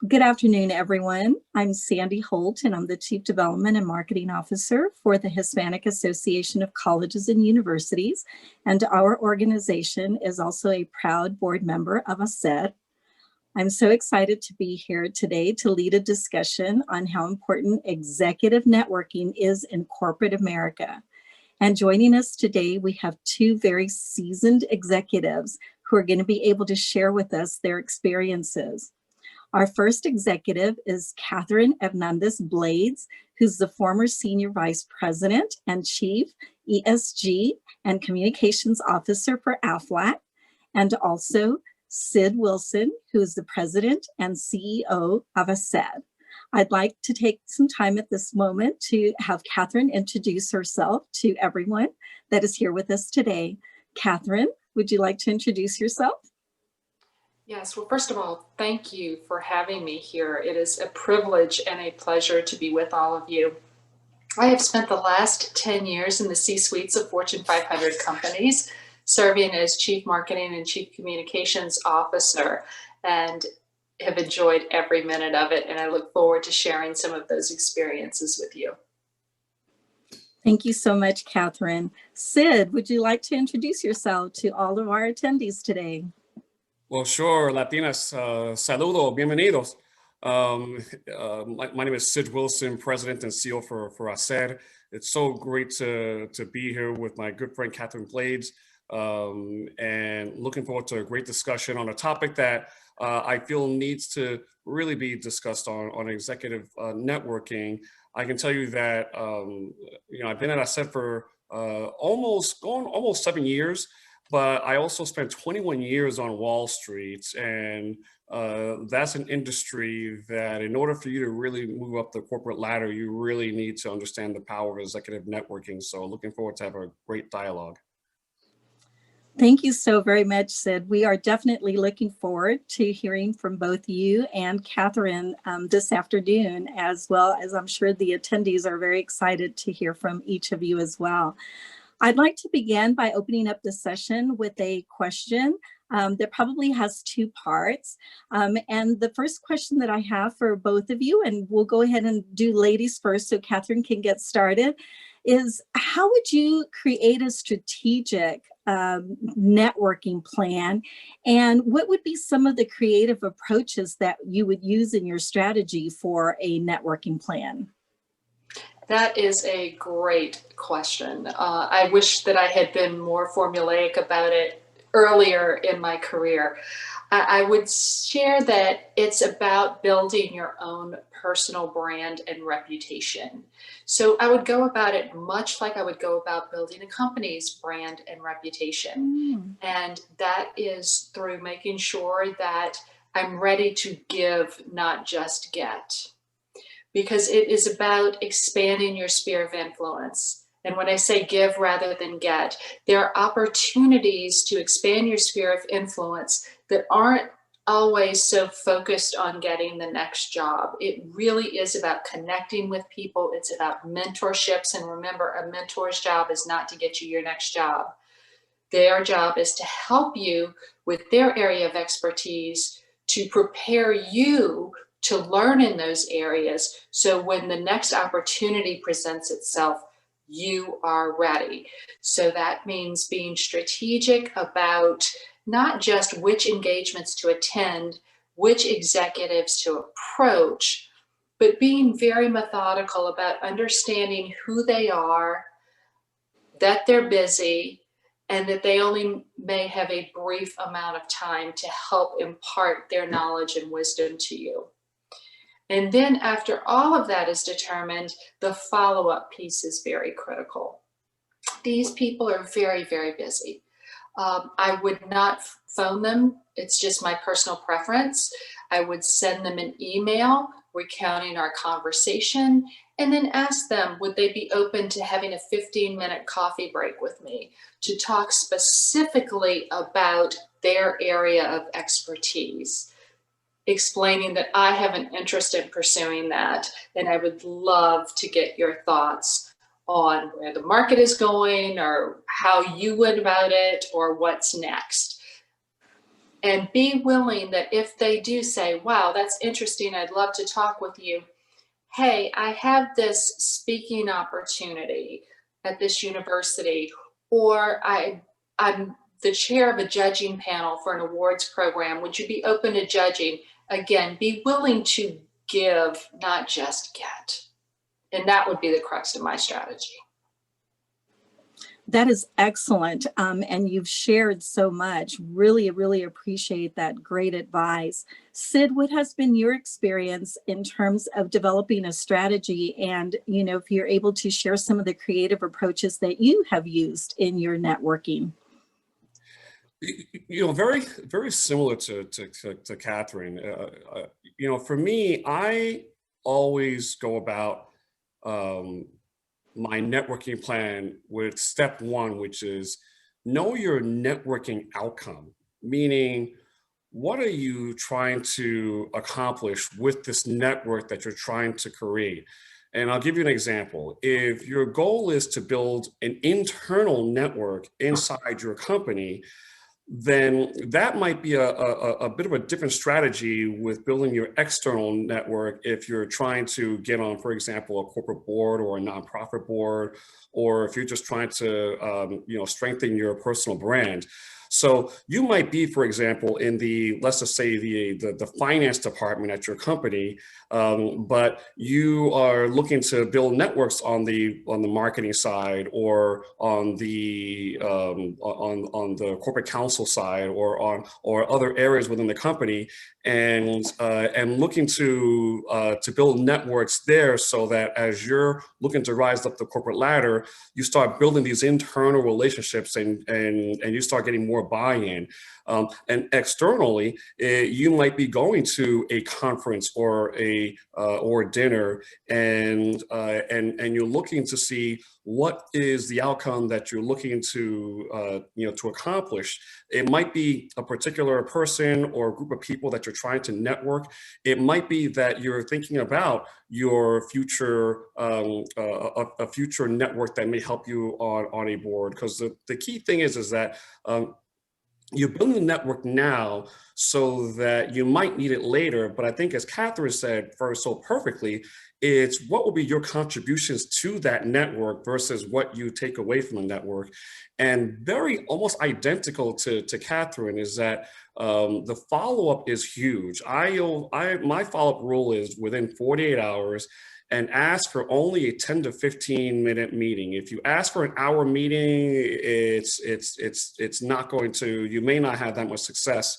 Good afternoon, everyone. I'm Sandy Holt, and I'm the Chief Development and Marketing Officer for the Hispanic Association of Colleges and Universities, and our organization is also a proud board member of HACR. I'm so excited to be here today to lead a discussion on how important executive networking is in corporate America. And joining us today, we have two very seasoned executives who are going to be able to share with us their experiences. Our first executive is Catherine Hernedez Blades, who's the former Senior Vice President and Chief ESG and Communications Officer for AFLAC, and also Sid Wilson, who is the President and CEO of HACR. I'd like to take some time at this moment to have Catherine introduce herself to everyone that is here with us today. Catherine, would you like to introduce yourself? Yes, well, first of all, thank you for having me here. It is a privilege and a pleasure to be with all of you. I have spent the last 10 years in the C-suites of Fortune 500 companies, serving as Chief Marketing and Chief Communications Officer, and have enjoyed every minute of it. And I look forward to sharing some of those experiences with you. Thank you so much, Catherine. Sid, would you like to introduce yourself to all of our attendees today? Well, sure, Latinas, saludo, bienvenidos. My name is Sid Wilson, President and CEO for HACR. It's so great to be here with my good friend, Catherine Blades, and looking forward to a great discussion on a topic that I feel needs to really be discussed on executive networking. I can tell you that, I've been at HACR for almost 7 years. But I also spent 21 years on Wall Street, and that's an industry that in order for you to really move up the corporate ladder, you really need to understand the power of executive networking. So looking forward to have a great dialogue. Thank you so very much, Sid. We are definitely looking forward to hearing from both you and Catherine this afternoon, as well as I'm sure the attendees are very excited to hear from each of you as well. I'd like to begin by opening up the session with a question that probably has two parts. And the first question that I have for both of you, and we'll go ahead and do ladies first so Catherine can get started, is how would you create a strategic networking plan? And what would be some of the creative approaches that you would use in your strategy for a networking plan? That is a great question. I wish that I had been more formulaic about it earlier in my career. I would share that it's about building your own personal brand and reputation. So I would go about it much like I would go about building a company's brand and reputation. And that is through making sure that I'm ready to give, not just get. Because it is about expanding your sphere of influence. And when I say give rather than get, there are opportunities to expand your sphere of influence that aren't always so focused on getting the next job. It really is about connecting with people. It's about mentorships. And remember, a mentor's job is not to get you your next job. Their job is to help you with their area of expertise to prepare you to learn in those areas, so when the next opportunity presents itself, you are ready. So that means being strategic about not just which engagements to attend, which executives to approach, but being very methodical about understanding who they are, that they're busy, and that they only may have a brief amount of time to help impart their knowledge and wisdom to you. And then after all of that is determined, the follow-up piece is very critical. These people are very, very busy. I would not phone them. It's just my personal preference. I would send them an email recounting our conversation and then ask them, would they be open to having a 15-minute coffee break with me to talk specifically about their area of expertise, explaining that I have an interest in pursuing that, and I would love to get your thoughts on where the market is going or how you would about it or what's next. and be willing that if they do say, wow, that's interesting, I'd love to talk with you. Hey, I have this speaking opportunity at this university, or I'm the chair of a judging panel for an awards program. Would you be open to judging? Again, be willing to give, not just get. And that would be the crux of my strategy. That is excellent. And you've shared so much. Really, really appreciate that. Great advice. Sid, what has been your experience in terms of developing a strategy? And, you know, if you're able to share some of the creative approaches that you have used in your networking. You know, very, very similar to Catherine. You know, for me, I always go about my networking plan with step one, which is know your networking outcome, meaning what are you trying to accomplish with this network that you're trying to create? And I'll give you an example. If your goal is to build an internal network inside your company, then that might be a bit of a different strategy with building your external network if you're trying to get on, for example, a corporate board or a nonprofit board, or if you're just trying to you know, strengthen your personal brand. So you might be, for example, in the, let's just say the finance department at your company, but you are looking to build networks on the marketing side, or on the corporate counsel side, or other areas within the company, and looking to build networks there, so that as you're looking to rise up the corporate ladder, you start building these internal relationships, and you start getting more buy-in. And externally, you might be going to a conference or a dinner, and you're looking to see what is the outcome that you're looking to you know, to accomplish. It might be a particular person or group of people that you're trying to network. It might be that you're thinking about your future a future network that may help you on a board, because the key thing is that you're building a network now so that you might need it later. But I think, as Catherine said first so perfectly, it's what will be your contributions to that network versus what you take away from the network. And very almost identical to Catherine is that the follow-up is huge. My follow-up rule is within 48 hours, and ask for only a 10 to 15 minute meeting. If you ask for an hour meeting, it's not going to, you may not have that much success.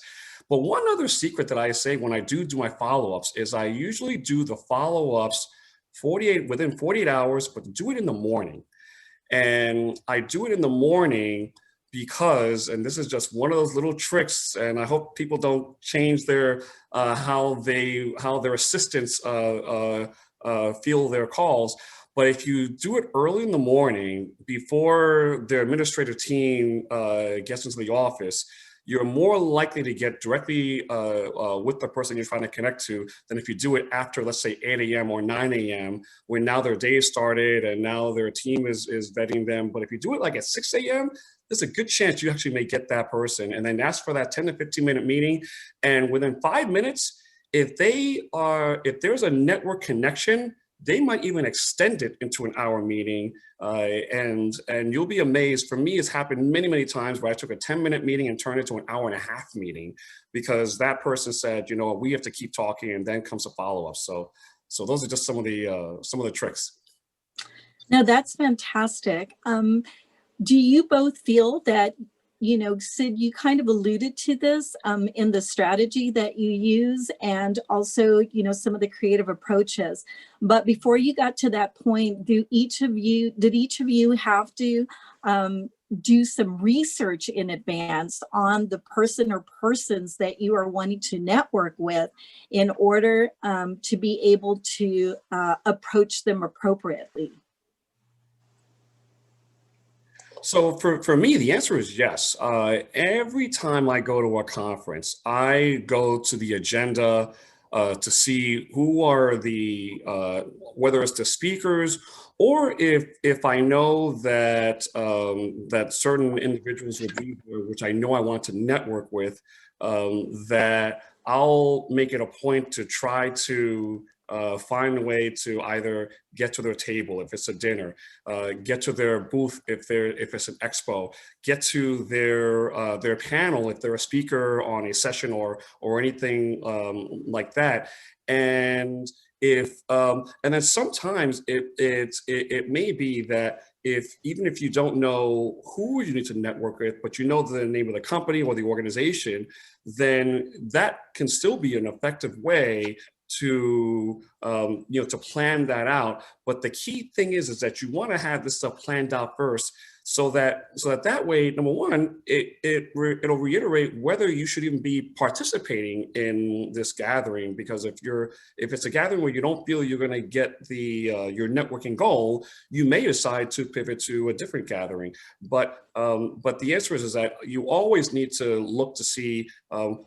But one other secret that I say when I do my follow-ups is I usually do the follow-ups within 48 hours, but do it in the morning. And I do it in the morning because, and this is just one of those little tricks, and I hope people don't change their how their assistants field their calls. But if you do it early in the morning before the administrative team gets into the office, you're more likely to get directly with the person you're trying to connect to than if you do it after, let's say, 8 a.m. or 9 a.m., when now their day started and now their team is vetting them. But if you do it like at 6 a.m., there's a good chance you actually may get that person, and then ask for that 10 to 15 minute meeting. And within 5 minutes, if there's a network connection, they might even extend it into an hour meeting, and you'll be amazed. For me, it's happened many, many times where I took a 10-minute meeting and turned it into an hour-and-a-half meeting, because that person said, you know, we have to keep talking, and then comes a follow-up. So those are just some of the tricks. No, that's fantastic. Do you both feel that, you know, Sid, you kind of alluded to this in the strategy that you use, and also, you know, some of the creative approaches. But before you got to that point, did each of you have to do some research in advance on the person or persons that you are wanting to network with in order to be able to approach them appropriately? So for me, the answer is yes. Every time I go to a conference, I go to the agenda. to see who are the, whether it's the speakers, or if I know that that certain individuals will be here, which I know I want to network with, that I'll make it a point to try to find a way to either get to their table if it's a dinner, get to their booth if it's an expo, get to their panel if they're a speaker on a session or anything like that. And if and then sometimes it may be that even if you don't know who you need to network with, but you know the name of the company or the organization, then that can still be an effective way to to plan that out. But the key thing is that you want to have this stuff planned out first, so that way, number one, it'll reiterate whether you should even be participating in this gathering. Because if it's a gathering where you don't feel you're going to get your networking goal, you may decide to pivot to a different gathering. But the answer is that you always need to look to see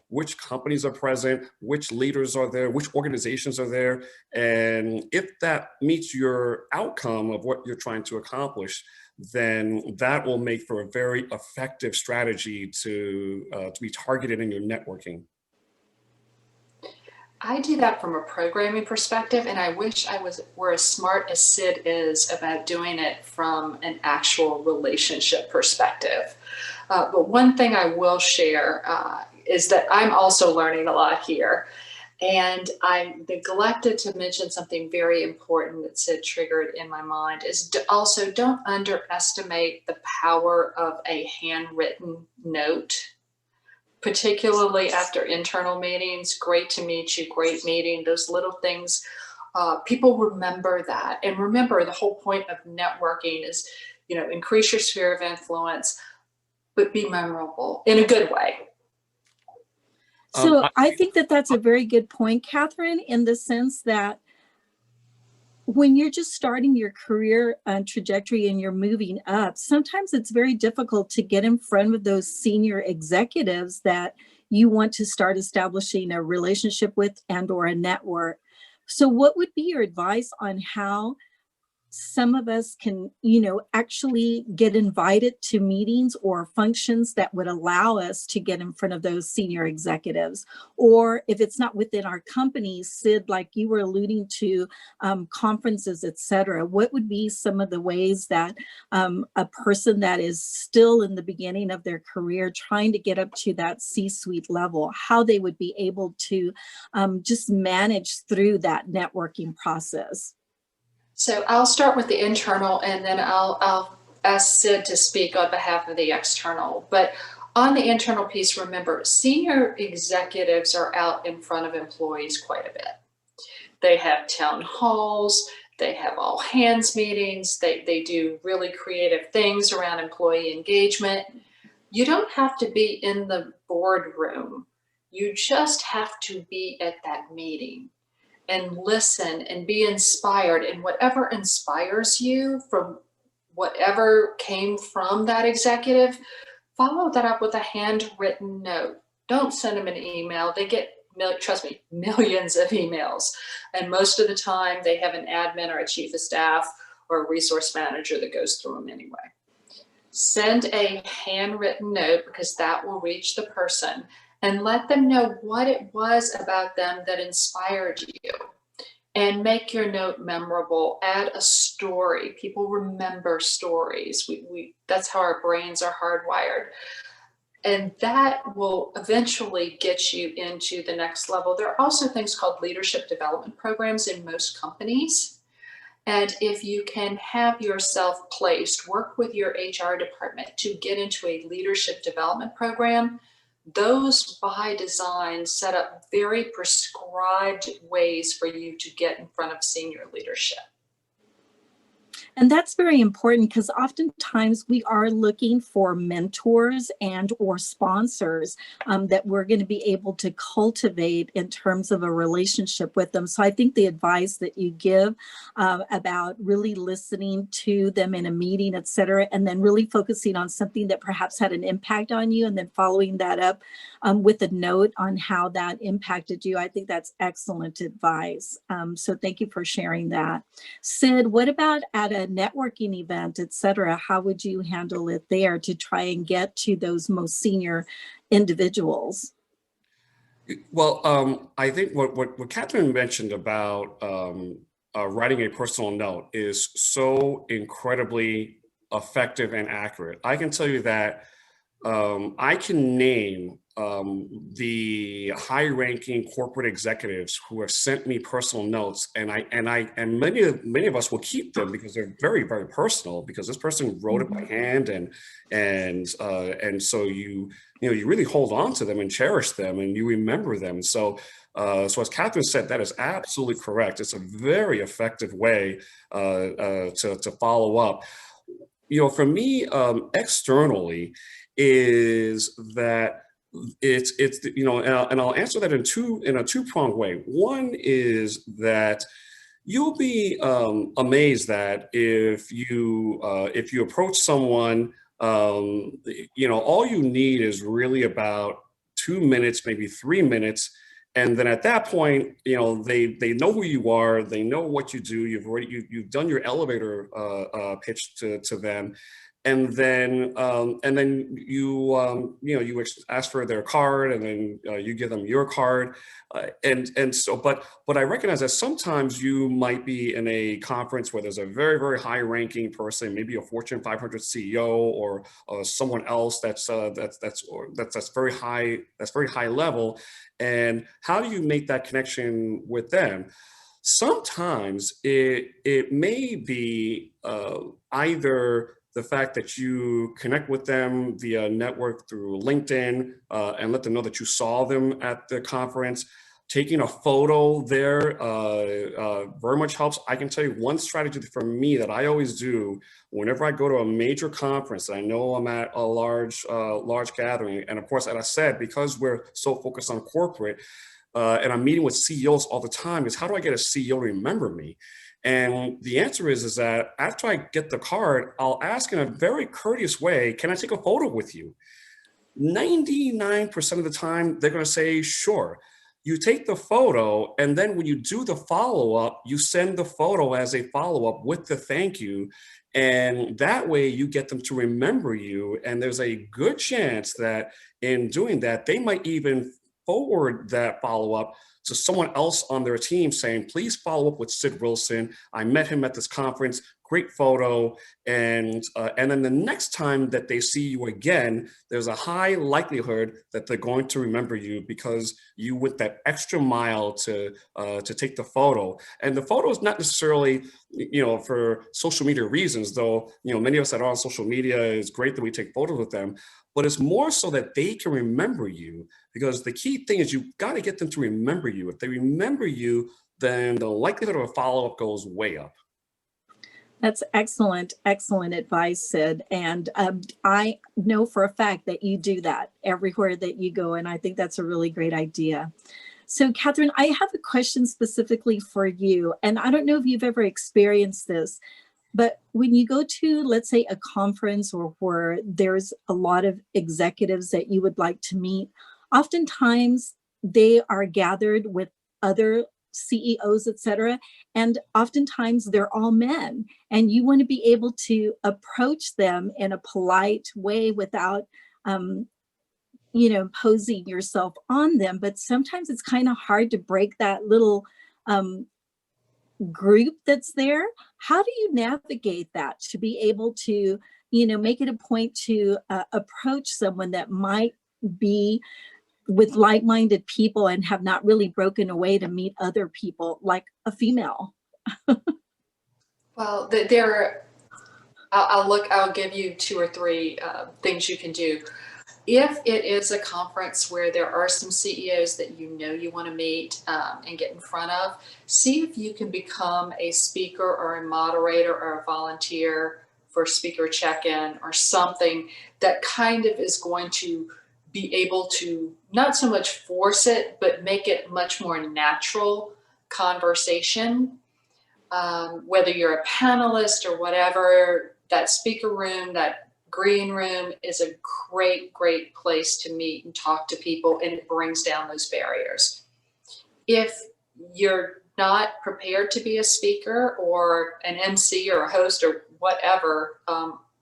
which companies are present, which leaders are there, which organizations are there, and if that meets your outcome of what you're trying to accomplish, then that will make for a very effective strategy to be targeted in your networking. I do that from a programming perspective, and I wish were as smart as Sid is about doing it from an actual relationship perspective. But one thing I will share is that I'm also learning a lot here. And I neglected to mention something very important that Sid triggered in my mind, is also don't underestimate the power of a handwritten note, particularly after internal meetings. Great to meet you, great meeting, those little things. People remember that. And remember, the whole point of networking is, increase your sphere of influence, but be memorable in a good way. So I think that that's a very good point, Catherine, in the sense that when you're just starting your career trajectory and you're moving up, sometimes it's very difficult to get in front of those senior executives that you want to start establishing a relationship with and or a network. So what would be your advice on how some of us can, actually get invited to meetings or functions that would allow us to get in front of those senior executives? Or if it's not within our company, Sid, like you were alluding to, conferences, et cetera, what would be some of the ways that a person that is still in the beginning of their career trying to get up to that C-suite level, how they would be able to just manage through that networking process? So I'll start with the internal, and then I'll ask Sid to speak on behalf of the external. But on the internal piece, remember, senior executives are out in front of employees quite a bit. They have town halls, they have all hands meetings, they do really creative things around employee engagement. You don't have to be in the boardroom. You just have to be at that meeting and listen and be inspired, and whatever inspires you from whatever came from that executive, follow that up with a handwritten note. Don't send them an email. They get, trust me, millions of emails. And most of the time they have an admin or a chief of staff or a resource manager that goes through them anyway. Send a handwritten note, because that will reach the person, and let them know what it was about them that inspired you. And make your note memorable. Add a story. People remember stories. That's how our brains are hardwired. And that will eventually get you into the next level. There are also things called leadership development programs in most companies. And if you can have yourself placed, work with your HR department to get into a leadership development program. Those by design set up very prescribed ways for you to get in front of senior leadership. And that's very important because oftentimes we are looking for mentors and or sponsors that we're going to be able to cultivate in terms of a relationship with them. So I think the advice that you give about really listening to them in a meeting, et cetera, and then really focusing on something that perhaps had an impact on you and then following that up with a note on how that impacted you. I think that's excellent advice. So thank you for sharing that. Sid, what about at a networking event, et cetera? How would you handle it there to try and get to those most senior individuals? Well, I think what Catherine mentioned about writing a personal note is so incredibly effective and accurate. I can tell you that I can name the high-ranking corporate executives who have sent me personal notes, and many of us will keep them because they're very, very personal. Because this person wrote it by hand, and so you really hold on to them and cherish them, and you remember them. So as Catherine said, that is absolutely correct. It's a very effective way to follow up. For me, externally, is that it's and I'll answer that in a two-pronged way. One is that you'll be amazed that if you approach someone, all you need is really about 2 minutes, maybe 3 minutes. And then at that point, they know who you are, they know what you do. You've done your elevator pitch to them, and then you ask for their card, and then you give them your card, but I recognize that sometimes you might be in a conference where there's a very, very high-ranking person, maybe a Fortune 500 CEO or someone else that's very high level, and how do you make that connection with them? Sometimes it may be either the fact that you connect with them via network through LinkedIn and let them know that you saw them at the conference. Taking a photo there very much helps. I can tell you one strategy for me that I always do whenever I go to a major conference, I know I'm at a large gathering. And of course, as I said, because we're so focused on corporate and I'm meeting with CEOs all the time, is how do I get a CEO to remember me? And the answer is that after I get the card, I'll ask in a very courteous way, can I take a photo with you? 99% of the time, they're going to say, sure. You take the photo, and then when you do the follow-up, you send the photo as a follow-up with the thank you. And that way you get them to remember you. And there's a good chance that in doing that, they might even forward that follow-up to someone else on their team saying, please follow up with Sid Wilson. I met him at this conference, great photo. And then the next time that they see you again, there's a high likelihood that they're going to remember you because you went that extra mile to take the photo. And the photo is not necessarily, for social media reasons, though, many of us that are on social media, it's great that we take photos with them, but it's more so that they can remember you, because the key thing is you've got to get them to remember you. If they remember you, then the likelihood of a follow-up goes way up. That's excellent, excellent advice, Sid. And I know for a fact that you do that everywhere that you go. And I think that's a really great idea. So Catherine, I have a question specifically for you. And I don't know if you've ever experienced this, but when you go to, let's say, a conference or where there's a lot of executives that you would like to meet, oftentimes they are gathered with other CEOs, et cetera, and oftentimes they're all men, and you want to be able to approach them in a polite way without, imposing yourself on them. But sometimes it's kind of hard to break that little group that's there. How do you navigate that to be able to, make it a point to approach someone that might be with like-minded people and have not really broken away to meet other people, like a female? Well, I'll give you 2 or 3 things you can do. If it is a conference where there are some CEOs that you know you want to meet and get in front of, see if you can become a speaker or a moderator or a volunteer for speaker check-in or something that kind of is going to be able to not so much force it, but make it much more natural conversation. Whether you're a panelist or whatever, that speaker room, that green room is a great, great place to meet and talk to people, and it brings down those barriers. If you're not prepared to be a speaker or an MC or a host or whatever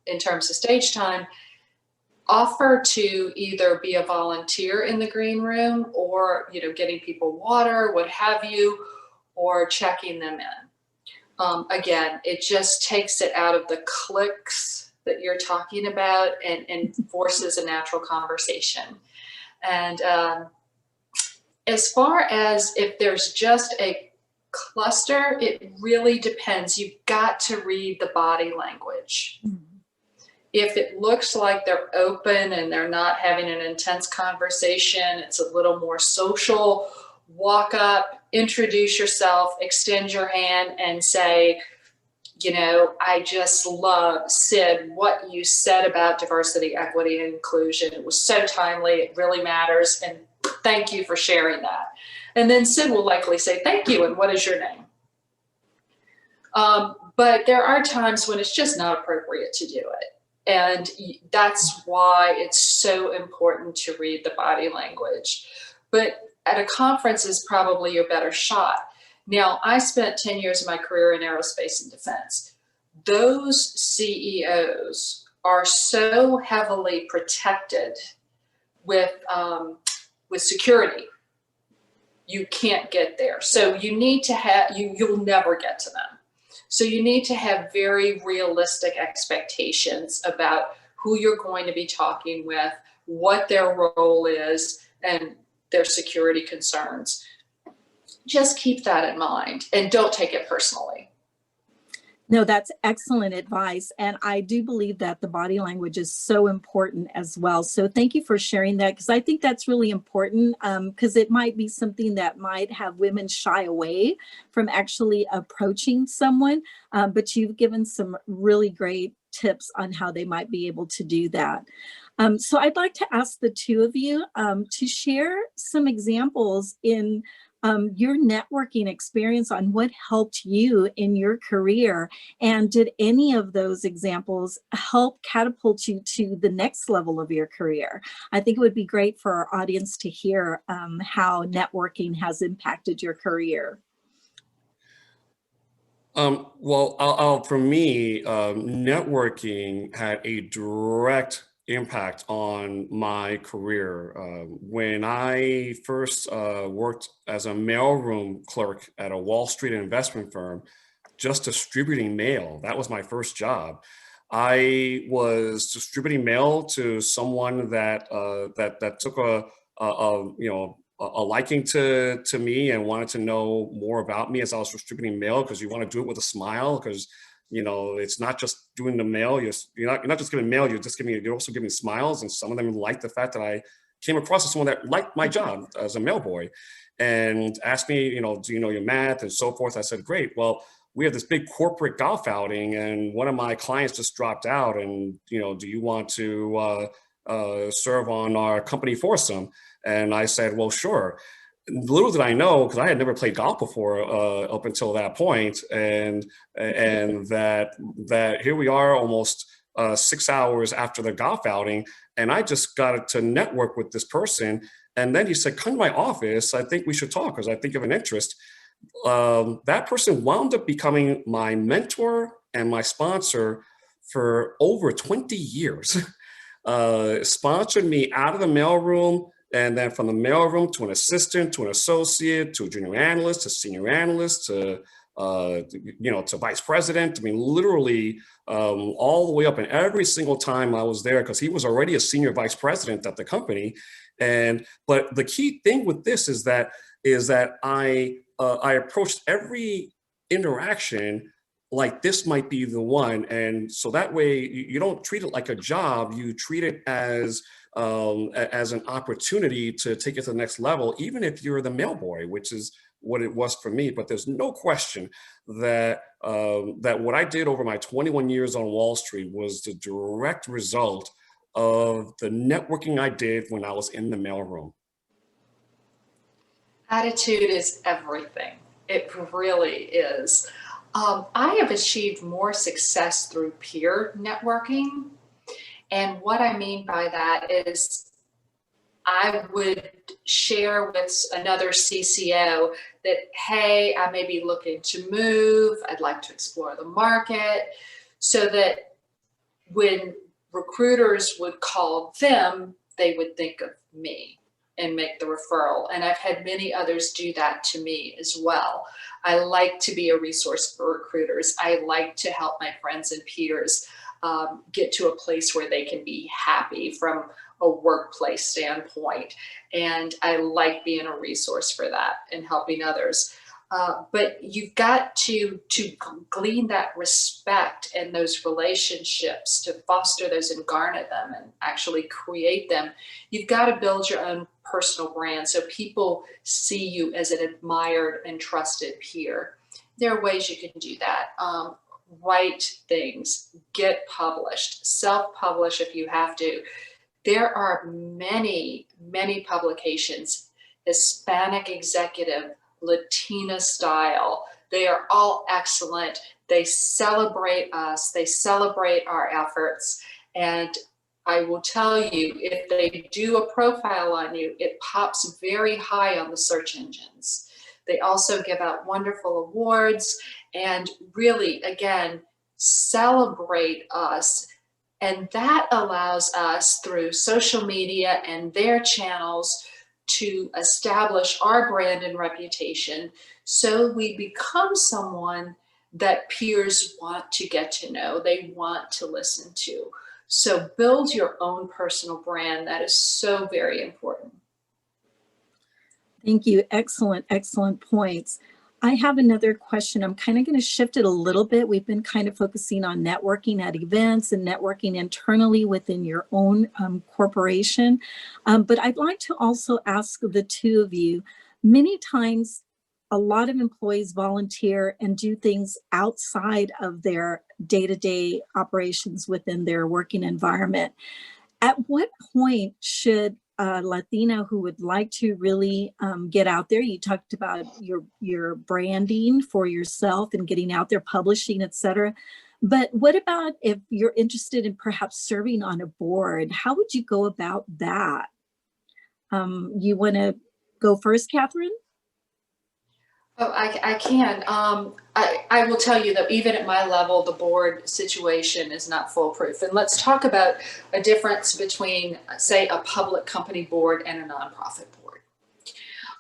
in terms of stage time, offer to either be a volunteer in the green room or, you know, getting people water, what have you, or checking them in. Again, it just takes it out of the cliques that you're talking about and forces a natural conversation. And as far as if there's just a cluster, it really depends. You've got to read the body language. If it looks like they're open and they're not having an intense conversation, it's a little more social, walk up, introduce yourself, extend your hand and say, you know, I just love, Sid, what you said about diversity, equity, and inclusion. It was so timely, it really matters, and thank you for sharing that. And then Sid will likely say, thank you, and what is your name? But there are times when it's just not appropriate to do it. And that's why it's so important to read the body language. But at a conference is probably your better shot. Now, I spent 10 years of my career in aerospace and defense. Those CEOs are so heavily protected with security. You can't get there. So you need to have, you'll never get to them. So you need to have very realistic expectations about who you're going to be talking with, what their role is, and their security concerns. Just keep that in mind and don't take it personally. No, that's excellent advice. And I do believe that the body language is so important as well. So thank you for sharing that, because I think that's really important, because it might be something that might have women shy away from actually approaching someone. But you've given some really great tips on how they might be able to do that. So I'd like to ask the two of you to share some examples in your networking experience on what helped you in your career. And did any of those examples help catapult you to the next level of your career? I think it would be great for our audience to hear how networking has impacted your career. Well, for me, networking had a direct impact on my career. When I first worked as a mailroom clerk at a Wall Street investment firm, just distributing mail, that was my first job. I was distributing mail to someone that that took a liking to me and wanted to know more about me as I was distributing mail, because you want to do it with a smile, because you know, it's not just doing the mail. You're not just giving mail. You're also giving smiles. And some of them liked the fact that I came across as someone that liked my job as a mailboy, and asked me, you know, do you know your math and so forth. I said, great. Well, we have this big corporate golf outing, and one of my clients just dropped out. And you know, do you want to serve on our company foursome? And I said, well, sure. Little did I know, because I had never played golf before up until that point, and that here we are almost 6 hours after the golf outing, and I just got to network with this person. And then he said, come to my office. I think we should talk, because I think you have an interest. That person wound up becoming my mentor and my sponsor for over 20 years. Sponsored me out of the mailroom, and then from the mailroom to an assistant, to an associate, to a junior analyst, to senior analyst, to to vice president. I mean, literally all the way up. And every single time I was there, because he was already a senior vice president at the company. But the key thing with this is that I approached every interaction like this might be the one. And so that way you don't treat it like a job, you treat it as as an opportunity to take it to the next level, even if you're the mail boy, which is what it was for me. But there's no question that that what I did over my 21 years on Wall Street was the direct result of the networking I did when I was in the mailroom. Attitude is everything. It really is. I have achieved more success through peer networking. And what I mean by that is I would share with another CCO that, hey, I may be looking to move. I'd like to explore the market, so that when recruiters would call them, they would think of me and make the referral. And I've had many others do that to me as well. I like to be a resource for recruiters. I like to help my friends and peers get to a place where they can be happy from a workplace standpoint. And I like being a resource for that and helping others. But you've got to glean that respect and those relationships, to foster those and garner them and actually create them. You've got to build your own personal brand so people see you as an admired and trusted peer. There are ways you can do that. Write things, get published, self-publish if you have to. There are many, many publications, Hispanic Executive, Latina Style. They are all excellent. They celebrate us. They celebrate our efforts. And I will tell you, if they do a profile on you, it pops very high on the search engines. They also give out wonderful awards and really, again, celebrate us. And that allows us, through social media and their channels, to establish our brand and reputation, so we become someone that peers want to get to know, they want to listen to. So build your own personal brand. That is so very important. Thank you. Excellent, excellent points. I have another question. I'm kind of going to shift it a little bit. We've been kind of focusing on networking at events and networking internally within your own corporation. But I'd like to also ask the two of you, many times a lot of employees volunteer and do things outside of their day-to-day operations within their working environment. At what point should a Latina who would like to really get out there, you talked about your branding for yourself and getting out there, publishing, et cetera. But what about if you're interested in perhaps serving on a board? How would you go about that? You want to go first, Catherine? Oh, I can. I will tell you that even at my level, the board situation is not foolproof. And let's talk about a difference between, say, a public company board and a nonprofit board.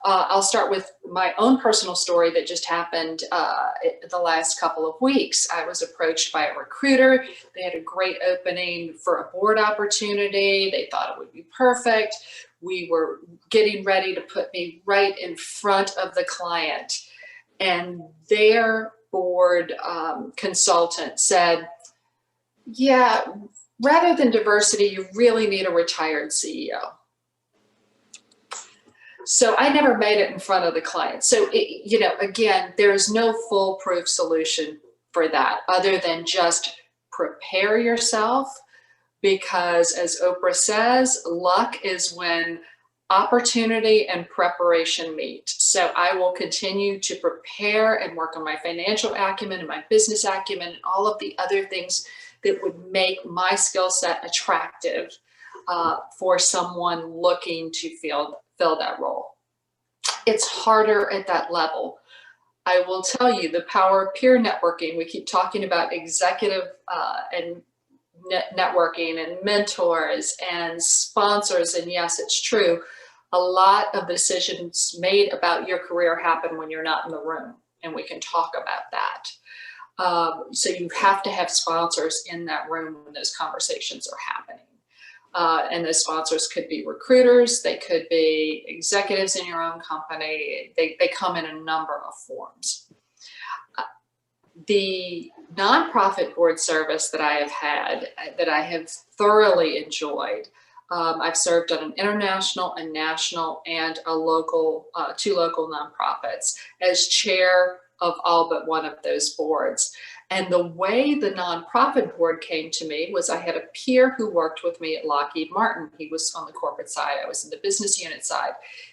I'll start with my own personal story that just happened the last couple of weeks. I was approached by a recruiter. They had a great opening for a board opportunity. They thought it would be perfect. We were getting ready to put me right in front of the client. And their board consultant said, yeah, rather than diversity, you really need a retired CEO. So I never made it in front of the client. So, again, there's no foolproof solution for that other than just prepare yourself, because as Oprah says, luck is when opportunity and preparation meet. So I will continue to prepare and work on my financial acumen and my business acumen and all of the other things that would make my skill set attractive for someone looking to fill that role. It's harder at that level. I will tell you the power of peer networking. We keep talking about executive and networking and mentors and sponsors. And yes, it's true. A lot of decisions made about your career happen when you're not in the room, and we can talk about that. So you have to have sponsors in that room when those conversations are happening. And those sponsors could be recruiters, they could be executives in your own company. They come in a number of forms. The nonprofit board service that I have had, that I have thoroughly enjoyed, I've served on an international, a national, and a local, 2 local nonprofits as chair of all but one of those boards. And the way the nonprofit board came to me was I had a peer who worked with me at Lockheed Martin. He was on the corporate side. I was in the business unit side.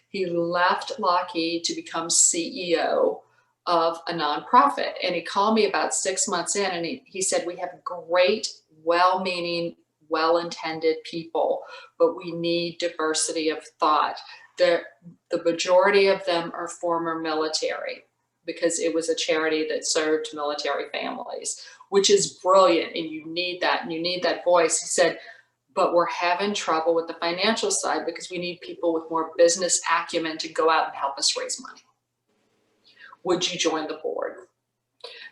He left Lockheed to become CEO of a nonprofit. And he called me about 6 months in and he said, we have great, well-meaning, well-intended people, but we need diversity of thought. The majority of them are former military, because it was a charity that served military families, which is brilliant. And you need that, and you need that voice. He said, but we're having trouble with the financial side because we need people with more business acumen to go out and help us raise money. Would you join the board?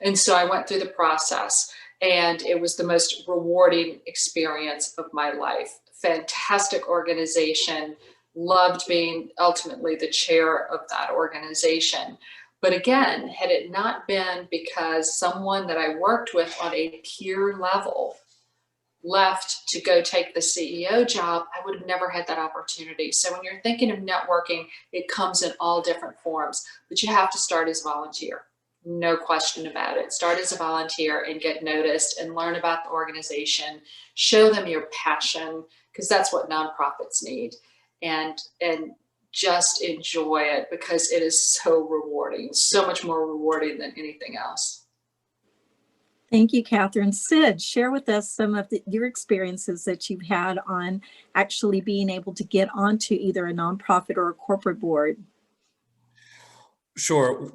And so I went through the process, and it was the most rewarding experience of my life. Fantastic organization, loved being ultimately the chair of that organization. But again, had it not been because someone that I worked with on a peer level left to go take the CEO job, I would have never had that opportunity. So when you're thinking of networking, it comes in all different forms, but you have to start as a volunteer. No question about it. Start as a volunteer and get noticed and learn about the organization, show them your passion, because that's what nonprofits need, and just enjoy it, because it is so rewarding, so much more rewarding than anything else. Thank you, Catherine. Sid, share with us some of your experiences that you've had on actually being able to get onto either a nonprofit or a corporate board. Sure,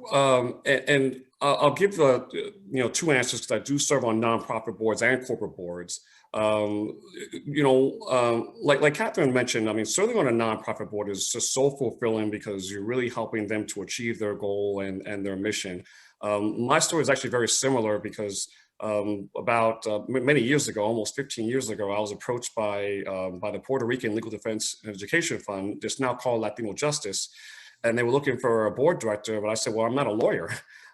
and I'll give two answers, because I do serve on nonprofit boards and corporate boards. Like Catherine mentioned, I mean, serving on a nonprofit board is just so fulfilling because you're really helping them to achieve their goal and their mission. My story is actually very similar because about many years ago, almost 15 years ago, I was approached by the Puerto Rican Legal Defense and Education Fund, just now called Latino Justice, and they were looking for a board director, but I said, well, I'm not a lawyer.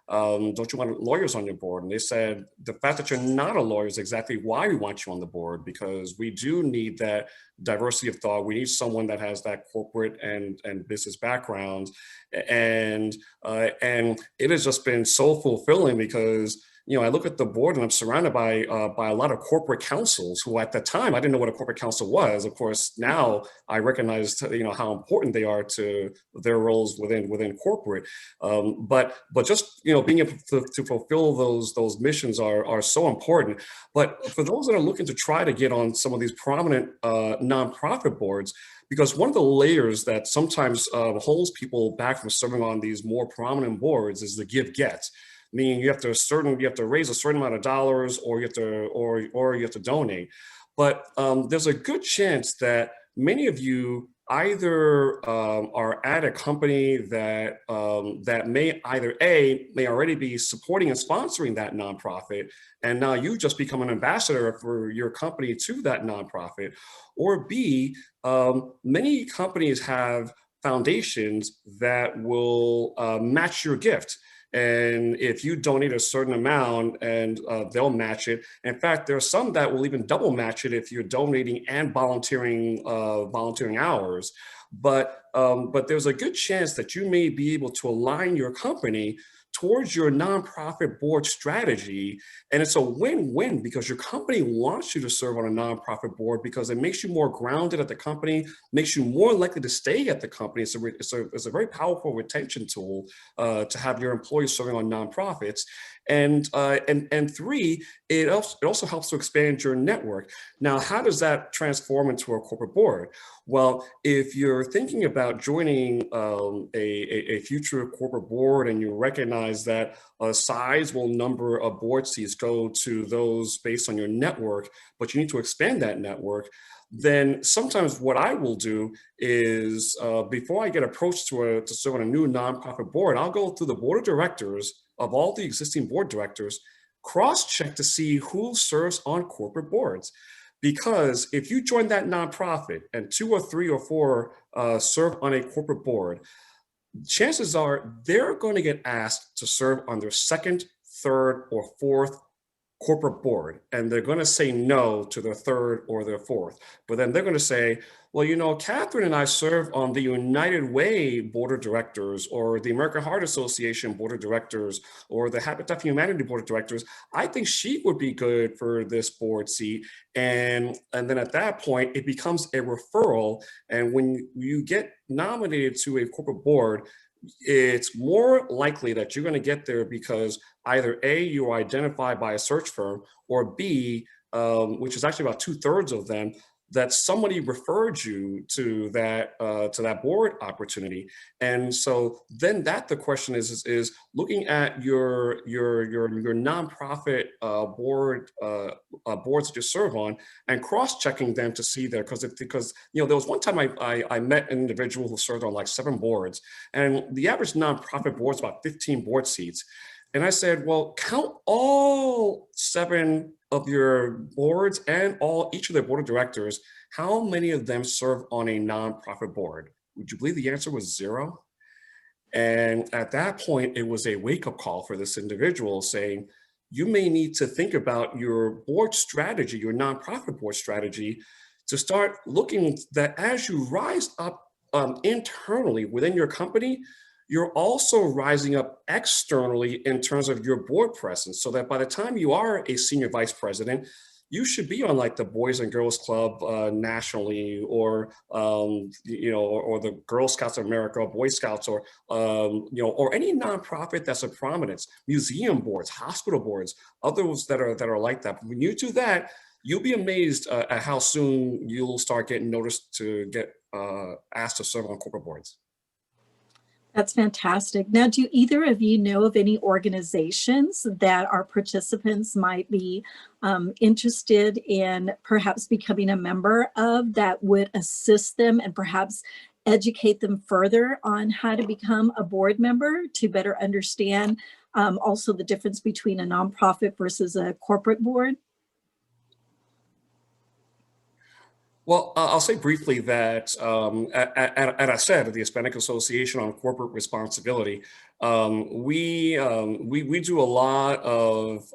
Don't you want lawyers on your board? And they said, the fact that you're not a lawyer is exactly why we want you on the board, because we do need that diversity of thought. We need someone that has that corporate and business background. And it has just been so fulfilling because, I look at the board and I'm surrounded by a lot of corporate counsels who at the time, I didn't know what a corporate counsel was. Of course, now I recognize, how important they are to their roles within corporate. But just, being able to fulfill those missions are so important. But for those that are looking to try to get on some of these prominent nonprofit boards, because one of the layers that sometimes holds people back from serving on these more prominent boards is the give-get. Meaning you have to raise a certain amount of dollars, or you have to donate. But there's a good chance that many of you either are at a company that may already be supporting and sponsoring that nonprofit, and now you just become an ambassador for your company to that nonprofit, or B, many companies have foundations that will match your gift. And if you donate a certain amount, and they'll match it. In fact, there are some that will even double match it if you're donating and volunteering hours. But there's a good chance that you may be able to align your company towards your nonprofit board strategy. And it's a win-win, because your company wants you to serve on a nonprofit board because it makes you more grounded at the company, makes you more likely to stay at the company. It's a very powerful retention tool to have your employees serving on nonprofits. And three, it also helps to expand your network. Now, how does that transform into a corporate board? Well, if you're thinking about joining a future corporate board, and you recognize that a sizable number of board seats go to those based on your network, but you need to expand that network, then sometimes what I will do is before I get approached to serve on a new nonprofit board, I'll go through the board of directors of all the existing board directors, cross-check to see who serves on corporate boards. Because if you join that nonprofit and 2 or 3 or 4 serve on a corporate board, chances are they're going to get asked to serve on their second, third, or fourth corporate board, and they're going to say no to their third or their fourth. But then they're going to say, well, you know, Catherine and I serve on the United Way board of directors, or the American Heart Association board of directors, or the Habitat for Humanity board of directors. I think she would be good for this board seat. And then at that point, it becomes a referral. And when you get nominated to a corporate board, it's more likely that you're going to get there because either A, you are identified by a search firm, or B, which is actually about 2/3 of them, that somebody referred you to that board opportunity. And so then the question is looking at your nonprofit boards that you serve on and cross-checking them to see there, because you know, there was one time I met an individual who served on like 7 boards, and the average nonprofit board is about 15 board seats. And I said, well, count all 7 of your boards and each of their board of directors. How many of them serve on a nonprofit board? Would you believe the answer was 0? And at that point, it was a wake-up call for this individual saying, you may need to think about your board strategy, your nonprofit board strategy, to start looking that as you rise up internally within your company, you're also rising up externally in terms of your board presence, so that by the time you are a senior vice president, you should be on like the Boys and Girls Club nationally, or you know, or the Girl Scouts of America, or Boy Scouts, or you know, or any nonprofit that's of prominence, museum boards, hospital boards, others that are like that. When you do that, you'll be amazed at how soon you'll start getting noticed to get asked to serve on corporate boards. That's fantastic. Now, do either of you know of any organizations that our participants might be interested in perhaps becoming a member of, that would assist them and perhaps educate them further on how to become a board member, to better understand also the difference between a nonprofit versus a corporate board? Well, I'll say briefly that at ASED, the Hispanic Association on Corporate Responsibility, we do a lot of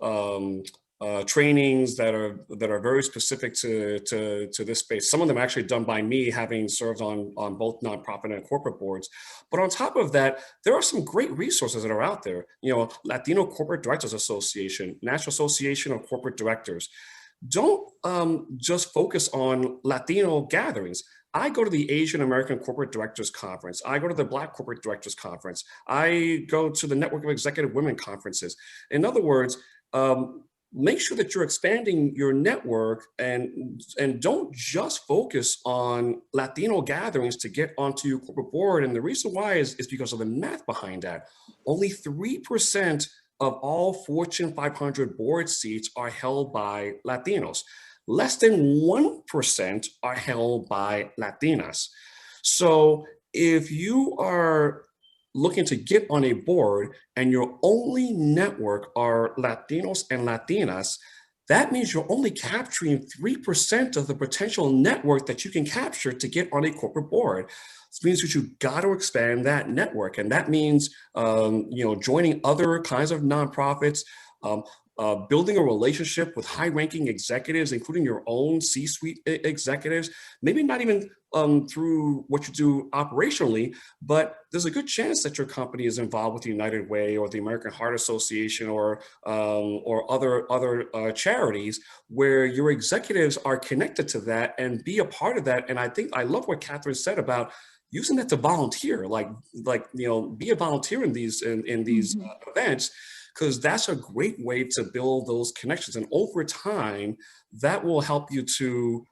trainings that are very specific to this space. Some of them actually done by me, having served on both nonprofit and corporate boards. But on top of that, there are some great resources that are out there. You know, Latino Corporate Directors Association, National Association of Corporate Directors. Don't just focus on Latino gatherings. I go to the Asian American Corporate Directors Conference. I go to the Black Corporate Directors Conference. I go to the Network of Executive Women Conferences. In other words, make sure that you're expanding your network, and don't just focus on Latino gatherings to get onto your corporate board. And the reason why is because of the math behind that. Only 3% of all Fortune 500 board seats are held by Latinos. Less than 1% are held by Latinas. So if you are looking to get on a board and your only network are Latinos and Latinas, that means you're only capturing 3% of the potential network that you can capture to get on a corporate board. This means that you've got to expand that network. And that means, you know, joining other kinds of nonprofits, building a relationship with high-ranking executives, including your own C-suite executives, maybe not even through what you do operationally, but there's a good chance that your company is involved with the United Way or the American Heart Association, or other charities where your executives are connected to that and be a part of that. And I love what Catherine said about using that to volunteer, like you know, be a volunteer in these events, because that's a great way to build those connections. And over time, that will help you to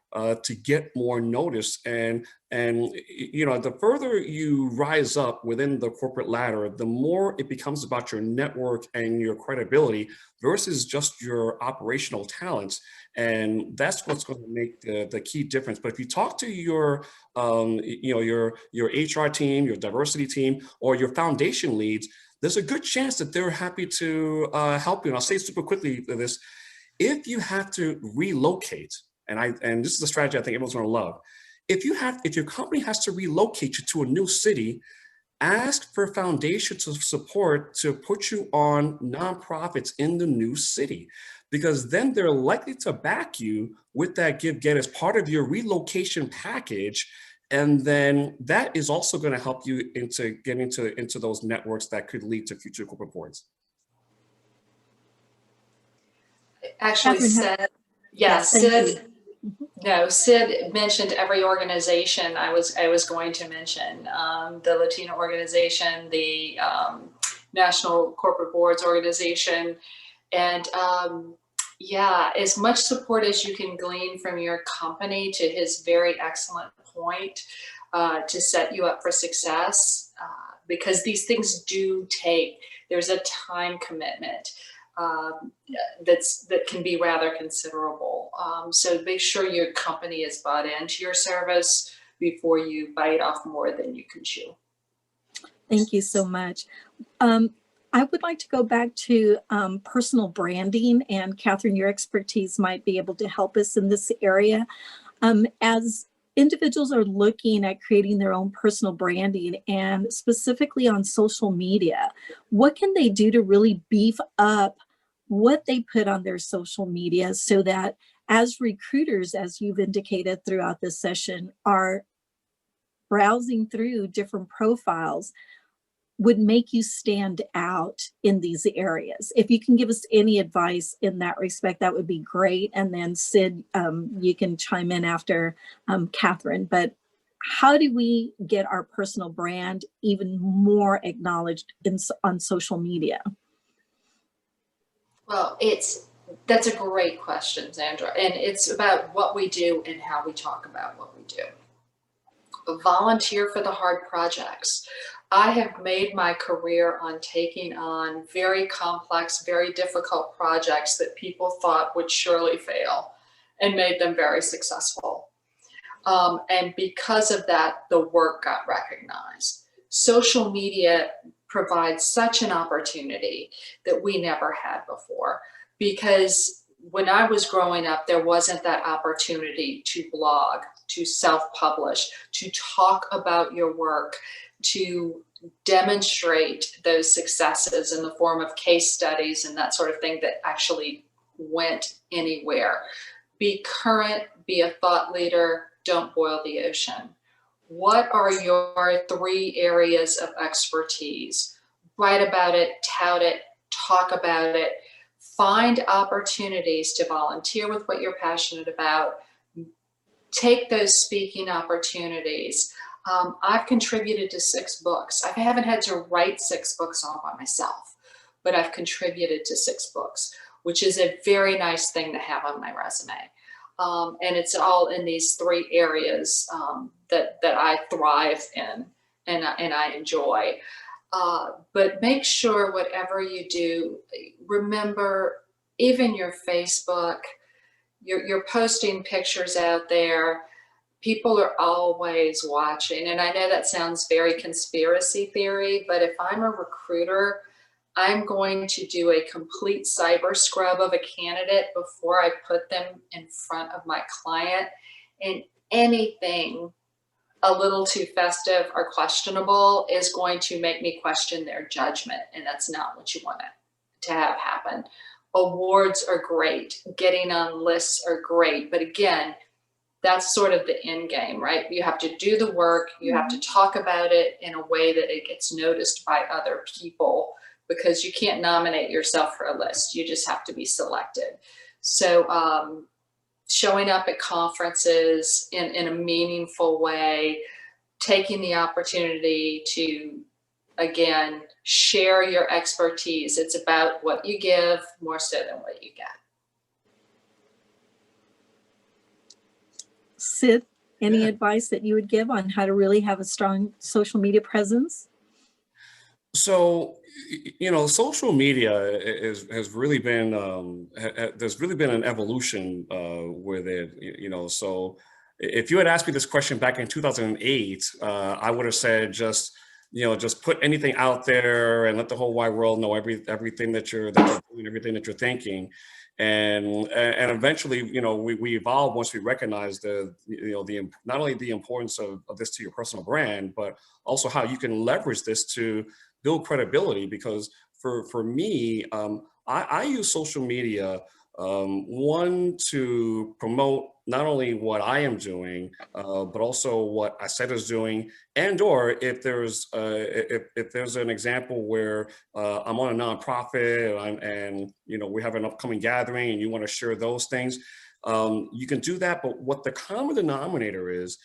get more notice. And you know, the further you rise up within the corporate ladder, the more it becomes about your network and your credibility versus just your operational talents. And that's what's going to make the key difference. But if you talk to your you know, your HR team, your diversity team, or your foundation leads, there's a good chance that they're happy to help you. And I'll say super quickly this: if you have to relocate, and this is a strategy I think everyone's going to love. If your company has to relocate you to a new city, ask for foundation to support to put you on nonprofits in the new city, because then they're likely to back you with that give get as part of your relocation package. And then that is also going to help you into getting into those networks that could lead to future corporate boards. Actually, Catherine, Sid, yes, thank you. no, Sid mentioned every organization I was going to mention, the Latina organization, the National Corporate Boards Organization, and yeah, as much support as you can glean from your company, to his very excellent point, to set you up for success, because these things do take, there's a time commitment that can be rather considerable. So make sure your company is bought into your service before you bite off more than you can chew. Thank you so much. I would like to go back to personal branding, and Catherine, your expertise might be able to help us in this area. As individuals are looking at creating their own personal branding, and specifically on social media, what can they do to really beef up what they put on their social media, so that as recruiters, as you've indicated throughout this session, are browsing through different profiles, would make you stand out in these areas? If you can give us any advice in that respect, that would be great. And then Sid, you can chime in after Catherine. But how do we get our personal brand even more acknowledged on social media? Well, that's a great question, Sandra, and it's about what we do and how we talk about what we do. Volunteer for the hard projects. I have made my career on taking on very complex, very difficult projects that people thought would surely fail, and made them very successful. And because of that, the work got recognized. Social media provides such an opportunity that we never had before, because when I was growing up, there wasn't that opportunity to blog, to self-publish, to talk about your work, to demonstrate those successes in the form of case studies and that sort of thing that actually went anywhere. Be current, be a thought leader, don't boil the ocean. What are your 3 areas of expertise? Write about it, tout it, talk about it, find opportunities to volunteer with what you're passionate about, take those speaking opportunities. I've contributed to 6 books. I haven't had to write 6 books all by myself, but I've contributed to 6 books, which is a very nice thing to have on my resume. And it's all in these 3 areas that I thrive in and I enjoy. But make sure whatever you do, remember, even your Facebook, you're posting pictures out there. People are always watching. And I know that sounds very conspiracy theory, but if I'm a recruiter, I'm going to do a complete cyber scrub of a candidate before I put them in front of my client. And anything a little too festive or questionable is going to make me question their judgment. And that's not what you want to have happen. Awards are great. Getting on lists are great. But again, that's sort of the end game, right? You have to do the work. You have to talk about it in a way that it gets noticed by other people, because you can't nominate yourself for a list. You just have to be selected. So showing up at conferences in a meaningful way, taking the opportunity to, again, share your expertise. It's about what you give more so than what you get. Sid, any advice that you would give on how to really have a strong social media presence? So, social media has really been, there's really been an evolution with it, so if you had asked me this question back in 2008, I would have said just put anything out there and let the whole wide world know everything that you're doing, everything that you're thinking. And eventually, we evolved once we recognized not only the importance of this to your personal brand, but also how you can leverage this to build credibility. Because for me, I use social media One, to promote not only what I am doing, but also what ACER is doing, and or if there's an example where I'm on a nonprofit and you know we have an upcoming gathering and you want to share those things, you can do that. But what the common denominator is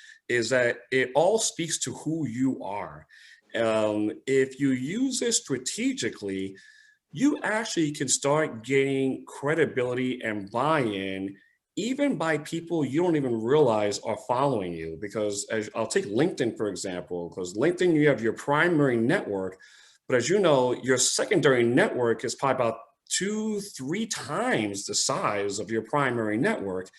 that it all speaks to who you are. If you use it strategically, you actually can start gaining credibility and buy-in even by people you don't even realize are following you. Because as I'll take LinkedIn, for example, because LinkedIn, you have your primary network, but as you know, your secondary network is probably about 2-3 times the size of your primary network.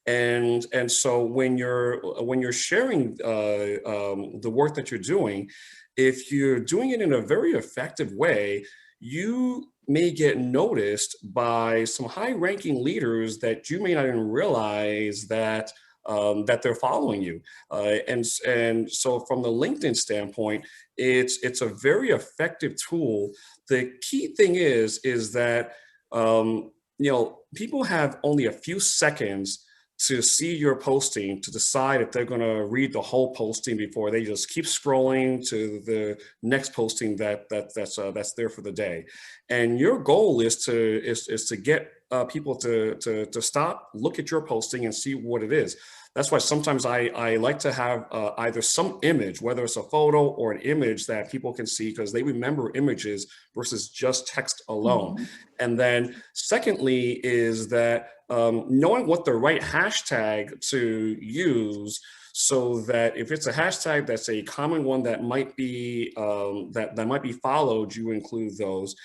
And so when you're sharing the work that you're doing, if you're doing it in a very effective way, you may get noticed by some high-ranking leaders that you may not even realize that that they're following you. And so from the LinkedIn standpoint, it's a very effective tool. The key thing is that you know, people have only a few seconds to see your posting to decide if they're going to read the whole posting before they just keep scrolling to the next posting that's there for the day. And your goal is to get people to stop, look at your posting and see what it is. That's why sometimes I like to have either some image, whether it's a photo or an image that people can see, because they remember images versus just text alone. Mhm. And then secondly is that knowing what the right hashtag to use, so that if it's a hashtag that's a common one that might be that might be followed, you include those.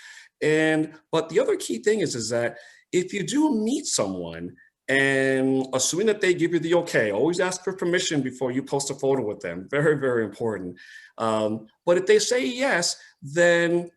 But the other key thing is that if you do meet someone, and assuming that they give you the okay, always ask for permission before you post a photo with them. Very, very important. But if they say yes, then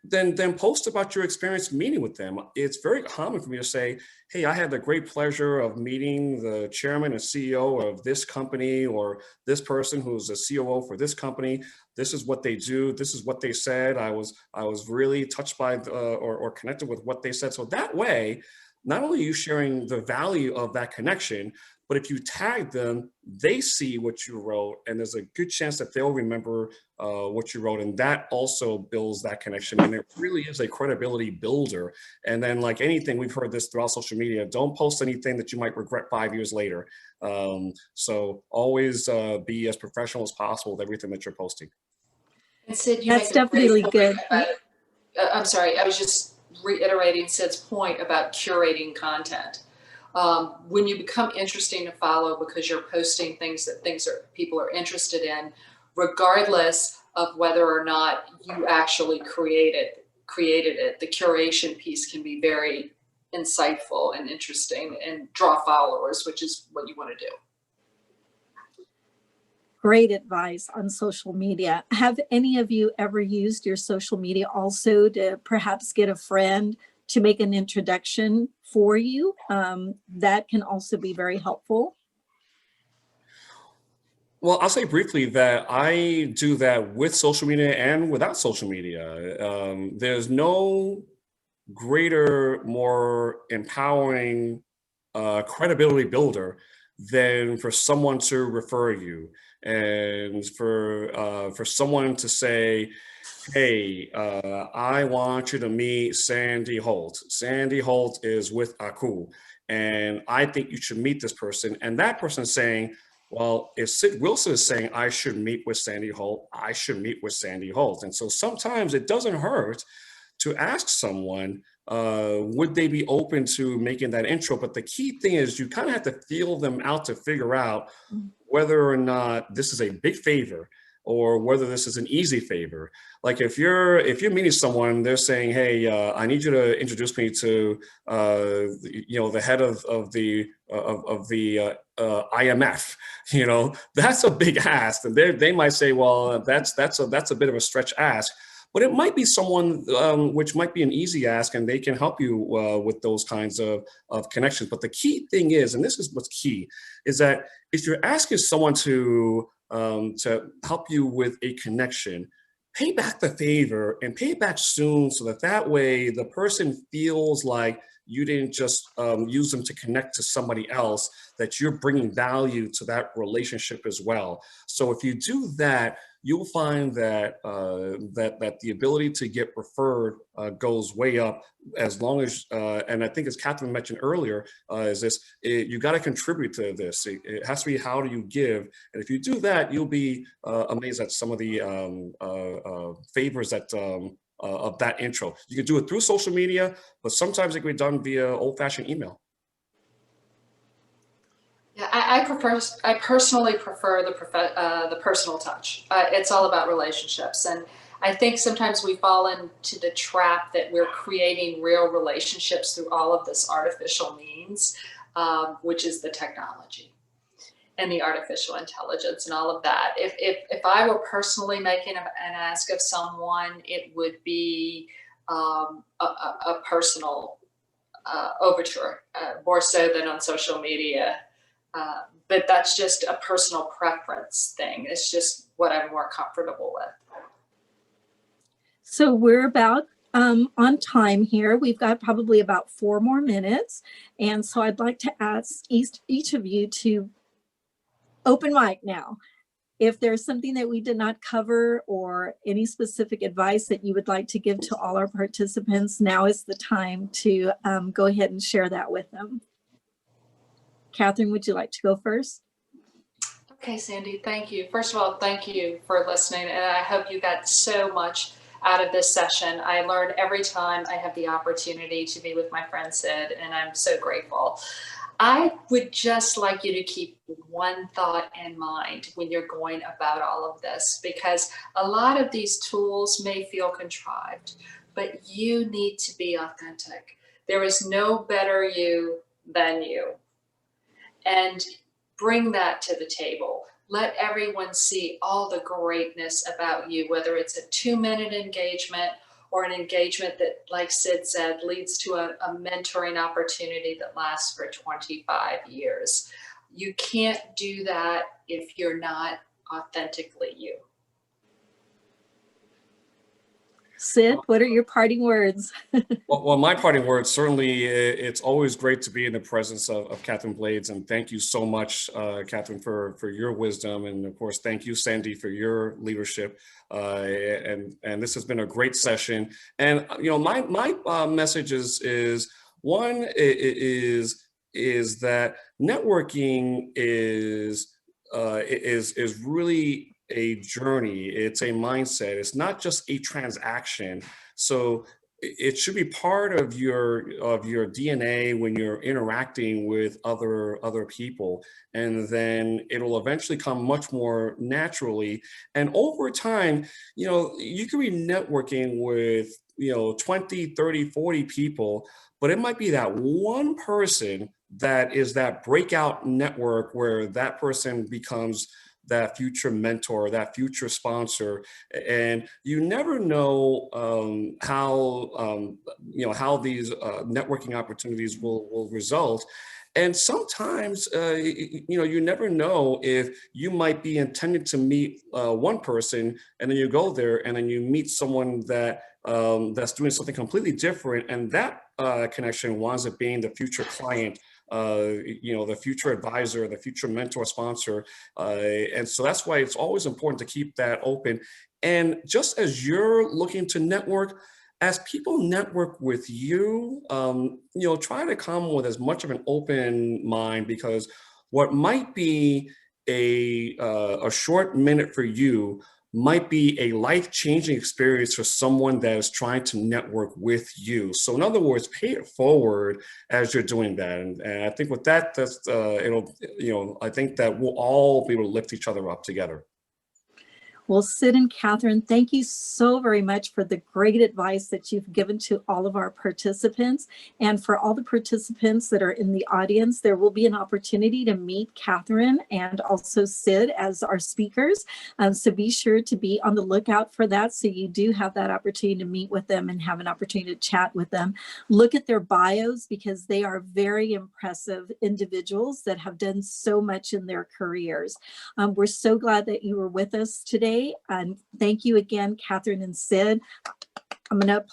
post about your experience meeting with them. It's very common for me to say, hey, I had the great pleasure of meeting the chairman and CEO of this company, or this person who's a COO for this company. This is what they do. This is what they said. I was really touched by or connected with what they said. So that way, not only are you sharing the value of that connection, but if you tag them, they see what you wrote, and there's a good chance that they'll remember what you wrote, and that also builds that connection, and it really is a credibility builder. And then, like anything, we've heard this throughout social media, don't post anything that you might regret 5 years later. So always be as professional as possible with everything that you're posting. And Sid, you That's make a great definitely point good. about, I'm sorry, I was just reiterating Sid's point about curating content. When you become interesting to follow because you're posting things that people are interested in, regardless of whether or not you actually created it, the curation piece can be very insightful and interesting and draw followers, which is what you want to do. Great advice on social media. Have any of you ever used your social media also to perhaps get a friend to make an introduction for you? That can also be very helpful. Well, I'll say briefly that I do that with social media and without social media. There's no greater, more empowering credibility builder than for someone to refer you, and for someone to say, hey, I want you to meet Sandy Holt. Sandy Holt is with Aku, and I think you should meet this person. And that person saying, well, if Sid Wilson is saying I should meet with Sandy Holt, I should meet with Sandy Holt. And so sometimes it doesn't hurt to ask someone, would they be open to making that intro? But the key thing is you kind of have to feel them out to figure out whether or not this is a big favor or whether this is an easy favor. Like if you're meeting someone, they're saying, hey, I need you to introduce me to the head of the IMF. That's a big ask, and they might say, well, that's a bit of a stretch ask. But it might be someone which might be an easy ask, and they can help you with those kinds of connections. But the key thing is, and this is what's key, is that if you're asking someone to help you with a connection, pay back the favor and pay it back soon, so that way the person feels like you didn't just use them to connect to somebody else, that you're bringing value to that relationship as well. So if you do that, you'll find that that the ability to get referred goes way up, as long as, and I think as Catherine mentioned earlier, you got to contribute to this. It has to be, how do you give? And if you do that, you'll be amazed at some of the favors that of that intro. You can do it through social media, but sometimes it can be done via old-fashioned email. Yeah, I personally prefer the personal touch. It's all about relationships, and I think sometimes we fall into the trap that we're creating real relationships through all of this artificial means, which is the technology and the artificial intelligence and all of that. If I were personally making an ask of someone, it would be a personal overture, more so than on social media. But that's just a personal preference thing. It's just what I'm more comfortable with. So we're about on time here. We've got probably about 4 more minutes. And so I'd like to ask each of you to open mic now. If there's something that we did not cover or any specific advice that you would like to give to all our participants, now is the time to go ahead and share that with them. Catherine, would you like to go first? Okay, Sandy, thank you. First of all, thank you for listening, and I hope you got so much out of this session. I learn every time I have the opportunity to be with my friend Sid, and I'm so grateful. I would just like you to keep one thought in mind when you're going about all of this, because a lot of these tools may feel contrived, but you need to be authentic. There is no better you than you. And bring that to the table. Let everyone see all the greatness about you, whether it's a 2-minute engagement or an engagement that, like Sid said, leads to a mentoring opportunity that lasts for 25 years. You can't do that if you're not authentically you. Sid, what are your parting words? Well, my parting words, certainly, it's always great to be in the presence of Catherine Blades, and thank you so much, Catherine, for your wisdom, and of course, thank you, Sandy, for your leadership. And this has been a great session. And my message is one is that networking is really a journey. It's a mindset. It's not just a transaction. So it should be part of your DNA when you're interacting with other people, and then it'll eventually come much more naturally. And over time, you can be networking with 20, 30, 40 people, but it might be that one person that is that breakout network where that person becomes that future mentor, that future sponsor. And you never know how these networking opportunities will result. And sometimes, you never know if you might be intended to meet one person, and then you go there and then you meet someone that that's doing something completely different, and that connection winds up being the future client, the future advisor, the future mentor, sponsor. And so that's why it's always important to keep that open. And just as you're looking to network, as people network with you, try to come with as much of an open mind, because what might be a short minute for you might be a life-changing experience for someone that is trying to network with you. So in other words, pay it forward as you're doing that. And I think with that, I think that we'll all be able to lift each other up together. Well, Sid and Catherine, thank you so very much for the great advice that you've given to all of our participants. And for all the participants that are in the audience, there will be an opportunity to meet Catherine and also Sid as our speakers. So be sure to be on the lookout for that, so you do have that opportunity to meet with them and have an opportunity to chat with them. Look at their bios, because they are very impressive individuals that have done so much in their careers. We're so glad that you were with us today. And thank you again, Catherine and Sid. I'm going to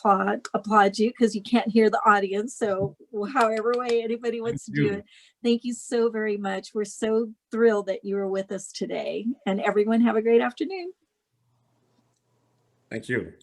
applaud you because you can't hear the audience. So however way anybody wants to do it, thank you so very much. We're so thrilled that you were with us today, and everyone have a great afternoon. Thank you.